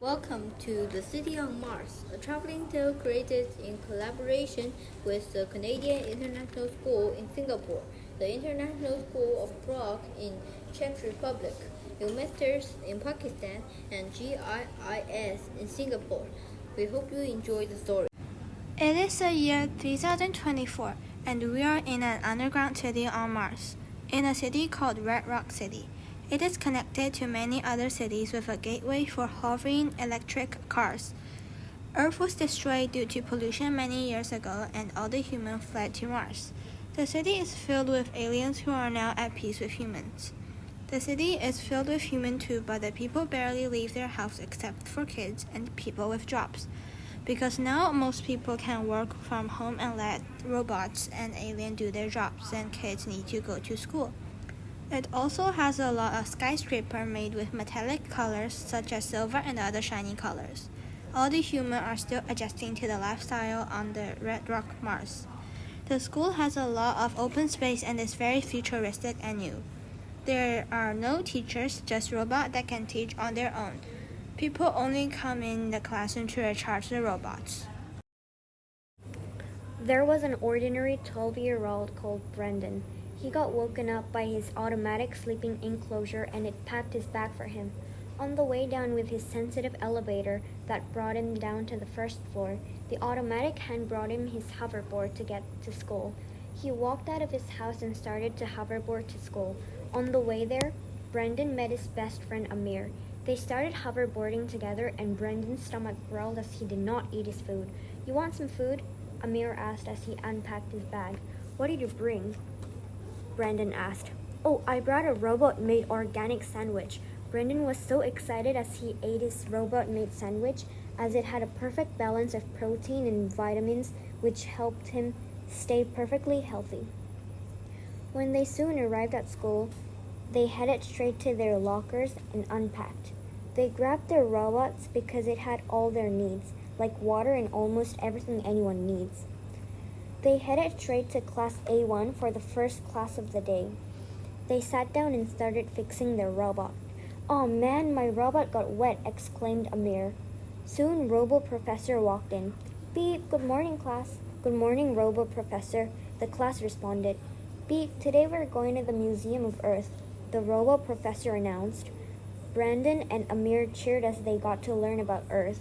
Welcome to The City on Mars, a traveling tale created in collaboration with the Canadian International School in Singapore, the International School of Prague in Czech Republic, Ilmesters in Pakistan, and GIIS in Singapore. We hope you enjoy the story. It is the year 3024, and we are in an underground city on Mars, in a city called Red Rock City. It is connected to many other cities with a gateway for hovering electric cars. Earth was destroyed due to pollution many years ago, and all the humans fled to Mars. The city is filled with aliens who are now at peace with humans. The city is filled with humans too, but the people barely leave their house except for kids and people with jobs. Because now most people can work from home and let robots and aliens do their jobs, and kids need to go to school. It also has a lot of skyscrapers made with metallic colors such as silver and other shiny colors. All the humans are still adjusting to the lifestyle on the Red Rock Mars. The school has a lot of open space and is very futuristic and new. There are no teachers, just robots that can teach on their own. People only come in the classroom to recharge the robots. There was an ordinary 12-year-old called Brendan. He got woken up by his automatic sleeping enclosure and it packed his bag for him. On the way down with his sensitive elevator that brought him down to the first floor, the automatic hand brought him his hoverboard to get to school. He walked out of his house and started to hoverboard to school. On the way there, Brendan met his best friend Amir. They started hoverboarding together and Brendan's stomach growled as he did not eat his food. "You want some food?" Amir asked as he unpacked his bag. "What did you bring?" Brendan asked. "Oh, I brought a robot-made organic sandwich." Brendan was so excited as he ate his robot-made sandwich as it had a perfect balance of protein and vitamins which helped him stay perfectly healthy. When they soon arrived at school, they headed straight to their lockers and unpacked. They grabbed their robots because it had all their needs, like water and almost everything anyone needs. They headed straight to Class A1 for the first class of the day. They sat down and started fixing their robot. "Oh man, my robot got wet," exclaimed Amir. Soon, Robo Professor walked in. "Beep, good morning, class." "Good morning, Robo Professor," the class responded. "Beep, today we're going to the Museum of Earth," the Robo Professor announced. Brandon and Amir cheered as they got to learn about Earth.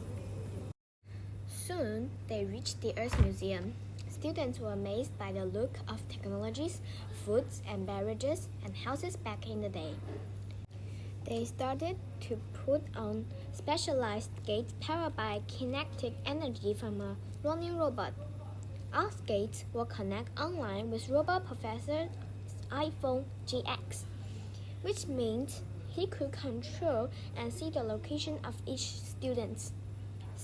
Soon, they reached the Earth Museum. Students were amazed by the look of technologies, foods and beverages, and houses back in the day. They started to put on specialized gates powered by kinetic energy from a running robot. All gates will connect online with Robot Professor's iPhone GX, which means he could control and see the location of each student.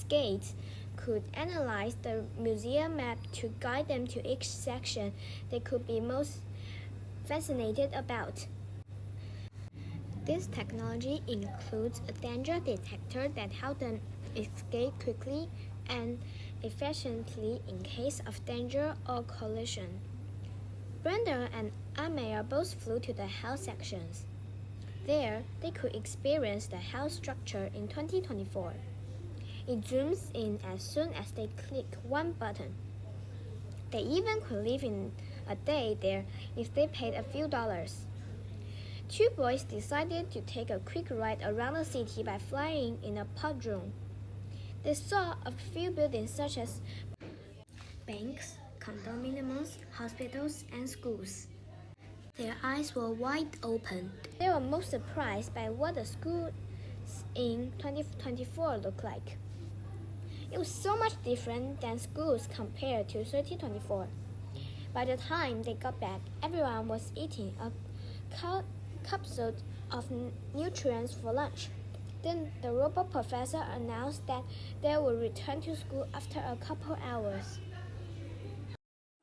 Gates could analyze the museum map to guide them to each section they could be most fascinated about. This technology includes a danger detector that helps them escape quickly and efficiently in case of danger or collision. Brenda and Amir both flew to the house sections. There, they could experience the house structure in 2024. It zooms in as soon as they click one button. They even could live in a day there if they paid a few dollars. Two boys decided to take a quick ride around the city by flying in a podrome. They saw a few buildings such as banks, condominiums, hospitals, and schools. Their eyes were wide open. They were most surprised by what the schools in 2024 looked like. It was so much different than schools compared to 2024. By the time they got back, everyone was eating a capsule of nutrients for lunch. Then the robot professor announced that they would return to school after a couple hours.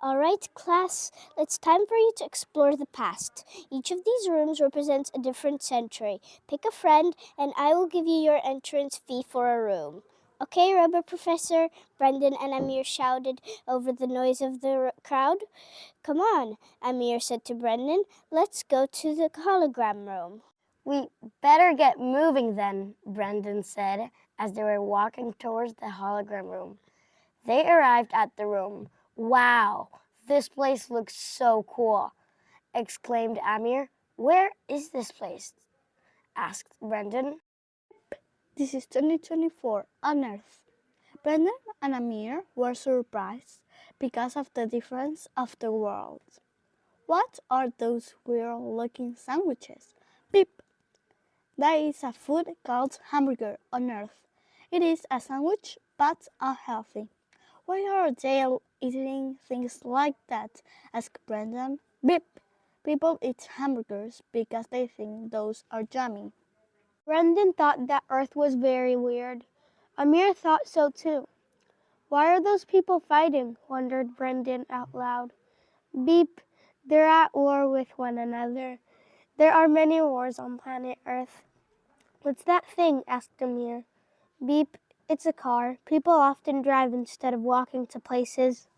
All right, class, it's time for you to explore the past. Each of these rooms represents a different century. Pick a friend, and I will give you your entrance fee for a room. "Okay, Rubber Professor," Brendan and Amir shouted over the noise of the crowd. "Come on," Amir said to Brendan. "Let's go to the hologram room." "We better get moving then," Brendan said. as they were walking towards the hologram room. They arrived at the room. "Wow, this place looks so cool," exclaimed Amir. "Where is this place?" asked Brendan. This is 2024 on Earth. Brendan and Amir were surprised because of the difference of the world. What are those weird-looking sandwiches? Beep! There is a food called hamburger on Earth. It is a sandwich but unhealthy. Why are they eating things like that? Asked Brendan. Beep! People eat hamburgers because they think those are yummy. Brendan thought that Earth was very weird. Amir thought so too. Why are those people fighting? Wondered Brendan out loud. Beep, they're at war with one another. There are many wars on planet Earth. What's that thing? Asked Amir. Beep, it's a car. People often drive instead of walking to places.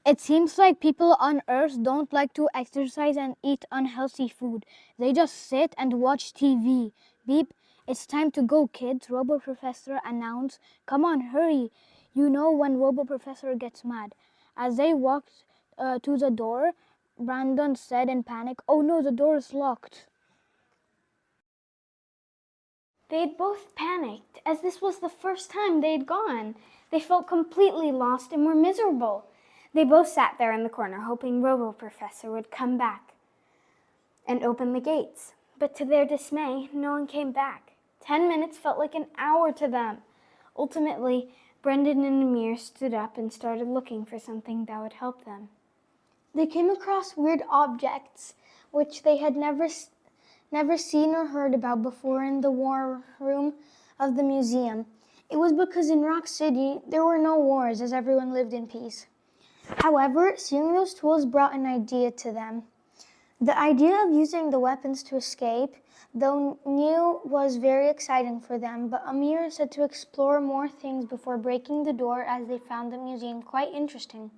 It seems like people on Earth don't like to exercise and eat unhealthy food. They just sit and watch TV. Beep, it's time to go, kids, Robo Professor announced. Come on, hurry. You know when Robo Professor gets mad. As they walked to the door, Brandon said in panic, "Oh no, the door is locked." They'd both panicked, as this was the first time they'd gone. They felt completely lost and were miserable. They both sat there in the corner, hoping Robo Professor would come back and open the gates. But to their dismay, no one came back. 10 minutes felt like an hour to them. Ultimately, Brendan and Amir stood up and started looking for something that would help them. They came across weird objects which they had never seen or heard about before in the war room of the museum. It was because in Rock City there were no wars as everyone lived in peace. However, seeing those tools brought an idea to them. The idea of using the weapons to escape, though new, was very exciting for them, but Amir said to explore more things before breaking the door as they found the museum quite interesting.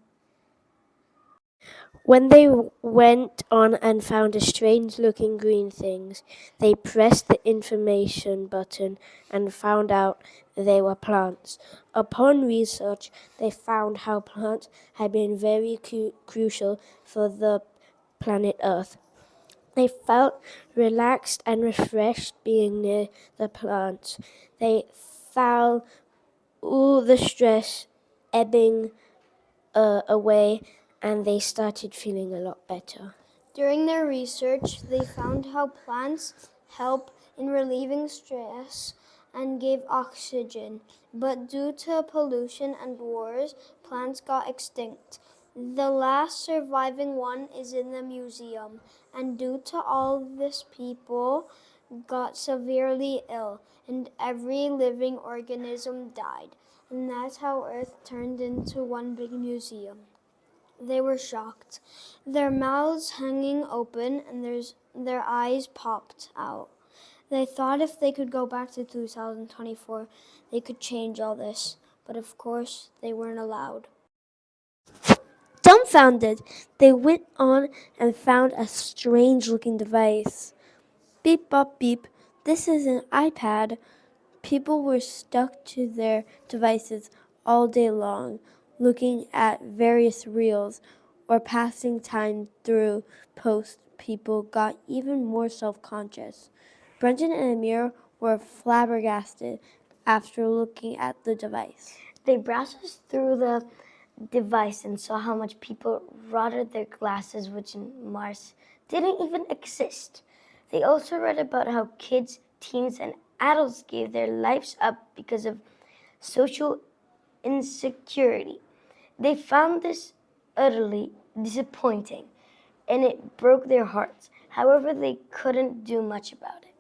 When they went on and found a strange-looking green things, they pressed the information button and found out they were plants. Upon research, they found how plants had been very crucial for the planet Earth. They felt relaxed and refreshed being near the plants. They felt all the stress ebbing away, and they started feeling a lot better. During their research, they found how plants help in relieving stress and give oxygen. But due to pollution and wars, plants got extinct. The last surviving one is in the museum, and due to all this, people got severely ill, and every living organism died. And that's how Earth turned into one big museum. They were shocked, their mouths hanging open and their eyes popped out. They thought if they could go back to 2024, they could change all this. But of course, they weren't allowed. Dumbfounded, they went on and found a strange-looking device. Beep, bop, beep. This is an iPad. People were stuck to their devices all day long, looking at various reels or passing time through posts. People got even more self-conscious. Brendan and Amir were flabbergasted after looking at the device. They browsed through the device and saw how much people rotted their glasses, which in Mars didn't even exist. They also read about how kids, teens, and adults gave their lives up because of social insecurity. They found this utterly disappointing, and it broke their hearts. However, they couldn't do much about it.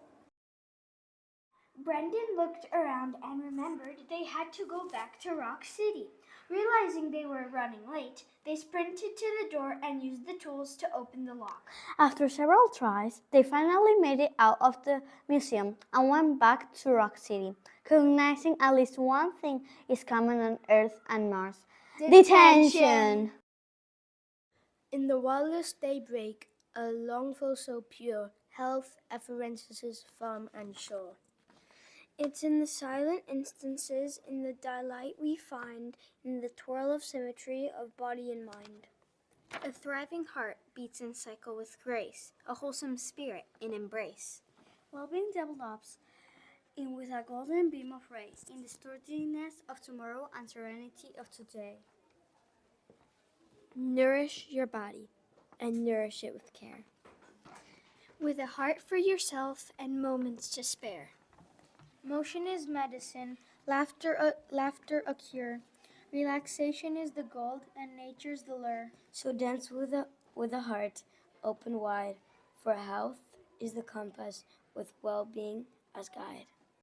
Brendan looked around and remembered they had to go back to Rock City. Realizing they were running late, they sprinted to the door and used the tools to open the lock. After several tries, they finally made it out of the museum and went back to Rock City, recognizing at least one thing is common on Earth and Mars. Detention! In the wildest daybreak, a longful so pure, health effervesces farm and shore. It's in the silent instances, in the delight we find, in the twirl of symmetry of body and mind. A thriving heart beats in cycle with grace, a wholesome spirit in embrace. Well-being develops in with a golden beam of rays, in the sturdiness of tomorrow and serenity of today. Nourish your body, and nourish it with care. With a heart for yourself and moments to spare. Motion is medicine, laughter a cure. Relaxation is the gold, and nature's the lure. So dance with a heart open wide, for health is the compass with well-being as guide.